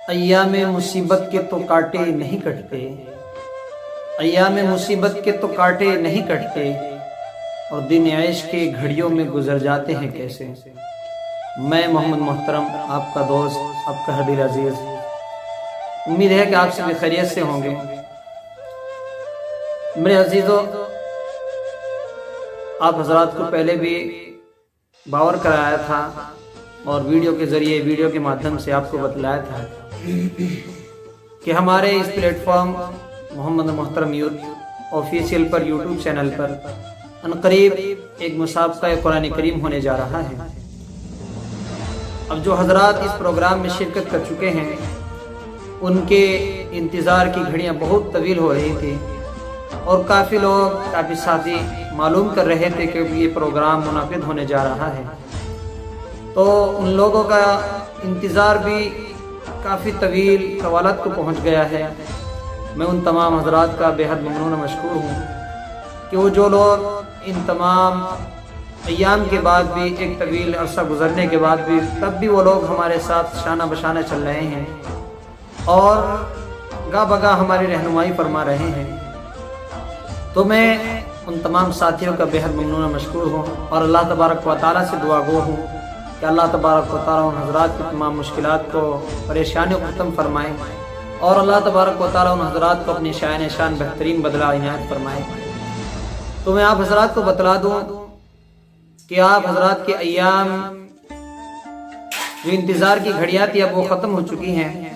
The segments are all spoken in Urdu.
ایام مصیبت کے تو کاٹے نہیں کٹتے، ایام مصیبت کے تو کاٹے نہیں کٹتے، اور دن عیش کے گھڑیوں میں گزر جاتے ہیں کیسے۔ میں محمد محترم، آپ کا دوست، آپ کا حدیل عزیز، امید ہے کہ آپ سب خیریت سے ہوں گے۔ میرے عزیزو، آپ حضرات کو پہلے بھی باور کرایا تھا اور ویڈیو کے ذریعے، ویڈیو کے مادھیم سے آپ کو بتلایا تھا کہ ہمارے اس پلیٹ فارم محمد محترم یوتھ آفیشیل پر، یوٹیوب چینل پر عنقریب ایک مسابقہ قرآن کریم ہونے جا رہا ہے۔ اب جو حضرات اس پروگرام میں شرکت کر چکے ہیں، ان کے انتظار کی گھڑیاں بہت طویل ہو رہی تھی، اور کافی لوگ، کافی ساتھی معلوم کر رہے تھے کہ یہ پروگرام منعقد ہونے جا رہا ہے، تو ان لوگوں کا انتظار بھی کافی طویل طوالت کو پہنچ گیا ہے۔ میں ان تمام حضرات کا بے حد ممنون و مشکور ہوں کہ وہ جو لوگ ان تمام ایام کے بعد بھی، ایک طویل عرصہ گزرنے کے بعد بھی، تب بھی وہ لوگ ہمارے ساتھ شانہ بشانہ چل رہے ہیں اور گاہ بگاہ ہماری رہنمائی فرما رہے ہیں۔ تو میں ان تمام ساتھیوں کا بے حد ممنون و مشکور ہوں، اور اللہ تبارک و تعالیٰ سے دعا گو ہوں کہ اللہ تبارک و تعالیٰ ان حضرات کی تمام مشکلات کو، پریشانیوں کو ختم فرمائے، اور اللہ تبارک و تعالیٰ ان حضرات کو اپنی شان بہترین بدلہ عنایت فرمائے۔ تو میں آپ حضرات کو بتلا دوں کہ آپ حضرات کے ایام، جو انتظار کی گھڑیاں تھی، اب وہ ختم ہو چکی ہیں۔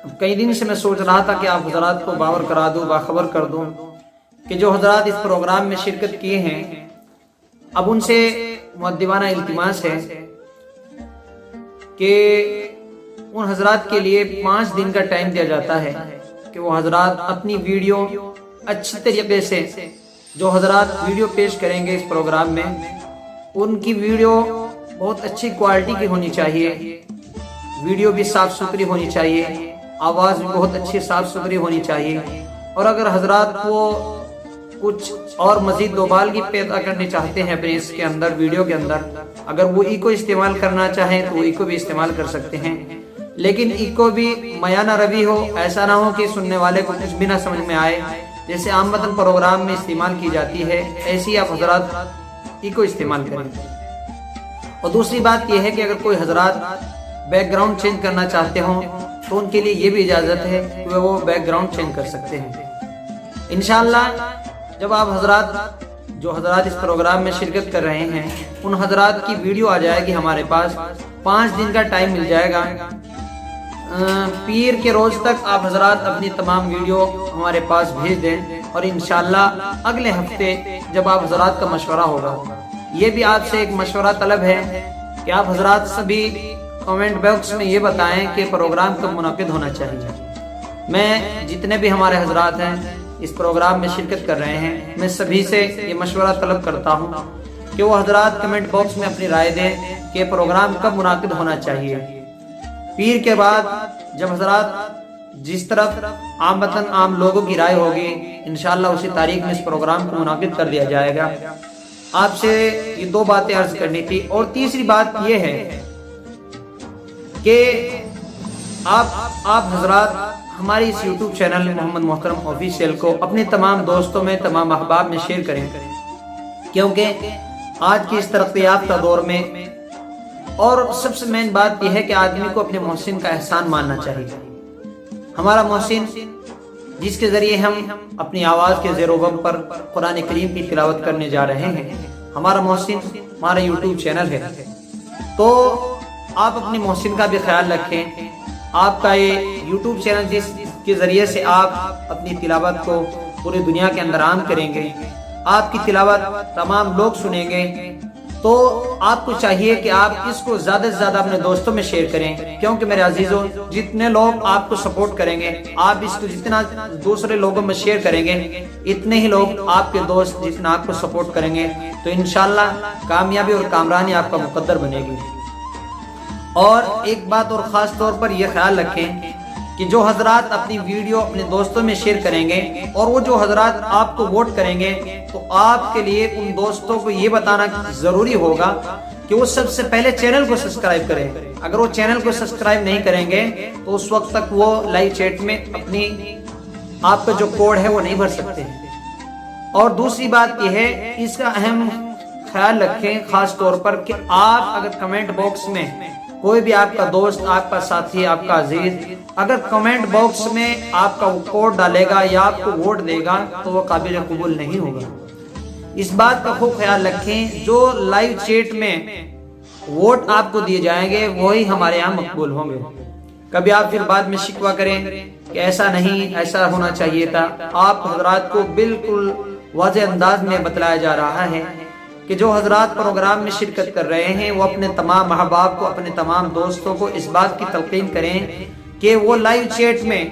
اب کئی دن سے میں سوچ رہا تھا کہ آپ حضرات کو باور کرا دوں، باخبر کر دوں کہ جو حضرات اس پروگرام میں شرکت کیے ہیں، اب ان سے مؤدبانہ التماس ہے کہ ان حضرات کے لیے 5 دن کا ٹائم دیا جاتا ہے کہ وہ حضرات اپنی ویڈیو اچھی طریقے سے، جو حضرات ویڈیو پیش کریں گے اس پروگرام میں، ان کی ویڈیو بہت اچھی کوالٹی کی ہونی چاہیے، ویڈیو بھی صاف ستھری ہونی چاہیے، آواز بھی بہت اچھی صاف ستھری ہونی چاہیے، اور اگر حضرات کو کچھ اور مزید دوبالگی پیدا کرنی چاہتے ہیں اپنے اس کے اندر، ویڈیو کے اندر، اگر وہ ایکو استعمال کرنا چاہیں تو وہ ایکو بھی استعمال کر سکتے ہیں، لیکن ایکو بھی میانہ روی ہو، ایسا نہ ہو کہ سننے والے کو کچھ بھی نہ سمجھ میں آئے، جیسے عامتاً پروگرام میں استعمال کی جاتی ہے، ایسی آپ حضرات ایکو استعمال کریں۔ اور دوسری بات یہ ہے کہ اگر کوئی حضرات بیک گراؤنڈ چینج کرنا چاہتے ہوں تو ان کے لیے یہ بھی اجازت ہے کہ وہ بیک گراؤنڈ چینج کر سکتے ہیں۔ انشاءاللہ جب آپ حضرات، جو حضرات اس پروگرام میں شرکت کر رہے ہیں، ان حضرات کی ویڈیو آ جائے گی ہمارے پاس، 5 دن کا ٹائم مل جائے گا، پیر کے روز تک آپ حضرات اپنی تمام ویڈیو ہمارے پاس بھیج دیں، اور انشاءاللہ اگلے ہفتے جب آپ حضرات کا مشورہ ہوگا، یہ بھی آپ سے ایک مشورہ طلب ہے کہ آپ حضرات سبھی کمنٹ باکس میں یہ بتائیں کہ پروگرام کب منعقد ہونا چاہیے۔ میں جتنے بھی ہمارے حضرات ہیں اس پروگرام میں شرکت کر رہے ہیں، میں سبھی سے یہ مشورہ طلب کرتا ہوں کہ وہ حضرات کمنٹ باکس میں اپنی رائے دیں کہ پروگرام کب منعقد ہونا چاہیے۔ پیر کے بعد جب حضرات جس طرف عام لوگوں کی رائے ہوگی، انشاءاللہ اسی تاریخ میں اس پروگرام کو منعقد کر دیا جائے گا۔ آپ سے یہ 2 باتیں عرض کرنی تھی، اور تیسری بات یہ ہے کہ آپ حضرات ہماری اس یوٹیوب چینل محمد محترم آفیشیل کو اپنے تمام دوستوں میں، تمام احباب میں شیئر کریں، کیونکہ آج کی اس ترقی یافتہ دور میں، اور سب سے مین بات یہ ہے کہ آدمی کو اپنے محسن کا احسان ماننا چاہیے۔ ہمارا محسن جس کے ذریعے ہم اپنی آواز کے زیر و بم پر قرآن کریم کی تلاوت کرنے جا رہے ہیں، ہمارا محسن ہمارا یوٹیوب چینل ہے، تو آپ اپنے محسن کا بھی خیال رکھیں۔ آپ کا یہ یوٹیوب چینل جس کے ذریعے سے آپ اپنی تلاوت کو پوری دنیا کے اندر عام کریں گے، آپ کی تلاوت تمام لوگ سنیں گے، تو آپ کو چاہیے کہ آپ اس کو زیادہ سے زیادہ اپنے دوستوں میں شیئر کریں، کیونکہ میرے عزیزوں، جتنے لوگ آپ کو سپورٹ کریں گے، آپ اس کو جتنا دوسرے لوگوں میں شیئر کریں گے، اتنے ہی لوگ آپ کے دوست جتنا آپ کو سپورٹ کریں گے، تو انشاءاللہ کامیابی اور کامرانی آپ کا مقدر بنے گی۔ اور ایک بات اور خاص طور پر یہ خیال رکھیں کہ جو حضرات اپنی ویڈیو اپنے دوستوں میں شیئر کریں گے، اور وہ جو حضرات آپ کو ووٹ کریں گے، تو آپ کے لیے ان دوستوں کو یہ بتانا ضروری ہوگا کہ وہ سب سے پہلے چینل کو سبسکرائب کریں. اگر وہ چینل کو سبسکرائب نہیں کریں گے تو اس وقت تک وہ لائیو چیٹ میں اپنی آپ کا جو کوڈ ہے وہ نہیں بھر سکتے. اور دوسری بات یہ ہے، اس کا اہم خیال رکھیں خاص طور پر کہ آپ اگر کمنٹ باکس میں کوئی بھی آپ کا دوست، آپ کا ساتھی، آپ کا عزیز اگر کمنٹ باکس میں آپ کا وہ کوڈ ڈالے گا یا آپ کو ووٹ دے گا تو وہ قابل قبول نہیں ہوگا. اس بات کا خوب خیال رکھیں، جو لائیو چیٹ میں ووٹ آپ کو دیے جائیں گے وہی ہمارے یہاں مقبول ہوں گے. کبھی آپ پھر بعد میں شکوہ کریں کہ ایسا نہیں، ایسا ہونا چاہیے تھا. آپ حضرات کو بالکل واضح انداز میں بتلایا جا رہا ہے کہ جو حضرات پروگرام میں شرکت کر رہے ہیں وہ اپنے تمام احباب کو، اپنے تمام دوستوں کو اس بات کی تلقین کریں کہ وہ لائیو چیٹ میں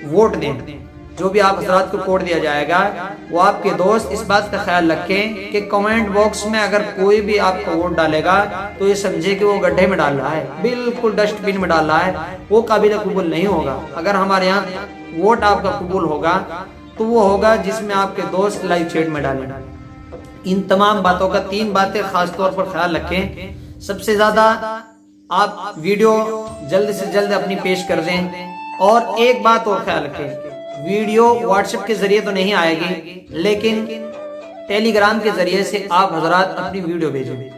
ووٹ دیں. جو بھی آپ حضرات کو کوڈ دیا جائے گا وہ آپ کے دوست اس بات کا خیال رکھیں کہ کمنٹ باکس میں اگر کوئی بھی آپ کو ووٹ ڈالے گا تو یہ سمجھے کہ وہ گڈھے میں ڈال رہا ہے، بالکل ڈسٹ بن میں ڈال رہا ہے، وہ قابل قبول نہیں ہوگا. اگر ہمارے یہاں ووٹ آپ کا قبول ہوگا تو وہ ہوگا جس میں آپ کے دوست لائیو چیٹ میں ڈالیں. ان تمام باتوں کا 3 باتیں خاص طور پر خیال رکھیں. سب سے زیادہ آپ ویڈیو جلد سے جلد اپنی پیش کر دیں. اور ایک بات اور خیال رکھیں، ویڈیو واٹس ایپ کے ذریعے تو نہیں آئے گی لیکن ٹیلی گرام کے ذریعے سے آپ حضرات اپنی ویڈیو بھیجیں،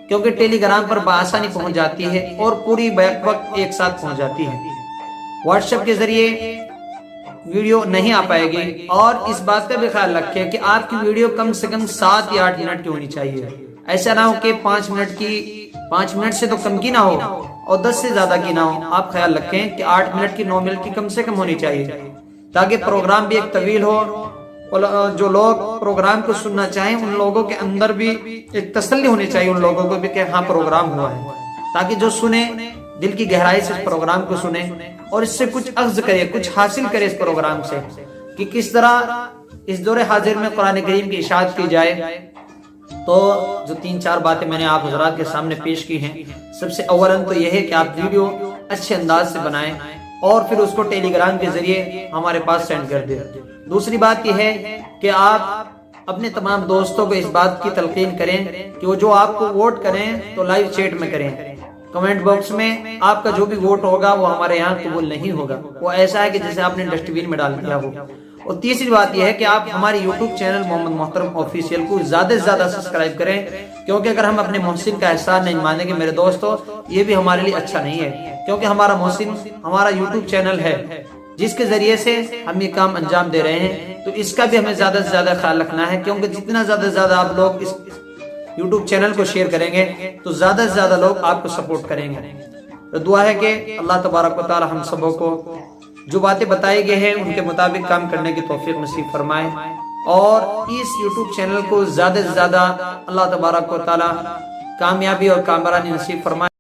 کیونکہ ٹیلی گرام پر بآسانی پہنچ جاتی ہے اور پوری بیک وقت ایک ساتھ پہنچ جاتی ہے. واٹس ایپ کے ذریعے ویڈیو نہیں آ پائے گی. اور اس بات کا بھی خیال رکھیں کہ آپ کی ویڈیو کم سے کم 7 یا 8 منٹ کی ہونی چاہیے. ایسا نہ ہو کہ 5 منٹ سے تو کم کی نہ ہو اور 10 سے زیادہ کی نہ ہو. آپ خیال رکھیں کہ 8 منٹ کی 9 منٹ کی کم سے کم ہونی چاہیے تاکہ پروگرام بھی ایک طویل ہو اور جو لوگ پروگرام کو سننا چاہیں ان لوگوں کے اندر بھی ایک تسلی ہونی چاہیے، ان لوگوں کو بھی کہ ہاں پروگرام ہوا ہے، تاکہ جو سنیں دل کی گہرائی سے اس پروگرام کو سنیں اور اس سے کچھ اخذ کرے، کچھ حاصل کرے اس پروگرام سے کہ کس طرح اس دور حاضر میں قرآن کریم کی اشاعت کی جائے. تو جو 3-4 باتیں میں نے آپ حضرات کے سامنے پیش کی ہیں، سب سے اولاً تو یہ ہے کہ آپ ویڈیو اچھے انداز سے بنائیں اور پھر اس کو ٹیلی گرام کے ذریعے ہمارے پاس سینڈ کر دیں. دوسری بات یہ ہے کہ آپ اپنے تمام دوستوں کو اس بات کی تلقین کریں کہ وہ جو آپ کو ووٹ کریں تو لائیو چیٹ میں کریں. کمنٹ باکس میں آپ کا جو بھی ووٹ ہوگا وہ ہمارے یہاں قبول نہیں ہوگا، وہ ایسا ہے کہ جیسے آپ نے ڈسٹ بین میں ڈال دیا ہو. اور تیسری بات یہ ہے کہ آپ ہماری یوٹیوب چینل محمد محترم آفیشیل کو زیادہ سے زیادہ سبسکرائب کریں، کیونکہ اگر ہم اپنے محسن کا احسان نہیں مانیں گے میرے دوستو، یہ بھی ہمارے لیے اچھا نہیں ہے. کیونکہ ہمارا محسن ہمارا یوٹیوب چینل ہے جس کے ذریعے سے ہم یہ کام انجام دے رہے ہیں، تو اس کا بھی ہمیں زیادہ سے زیادہ خیال رکھنا ہے. کیونکہ جتنا زیادہ سے زیادہ آپ لوگ اس یوٹیوب چینل کو شیئر کریں گے تو زیادہ سے زیادہ لوگ آپ کو سپورٹ کریں گے. تو دعا ہے کہ اللہ تبارک و تعالی ہم سبوں کو جو باتیں بتائی گئی ہیں ان کے مطابق کام کرنے کی توفیق نصیب فرمائے اور اس یوٹیوب چینل کو زیادہ سے زیادہ اللہ تبارک و تعالی کامیابی اور کامرانی نصیب فرمائے.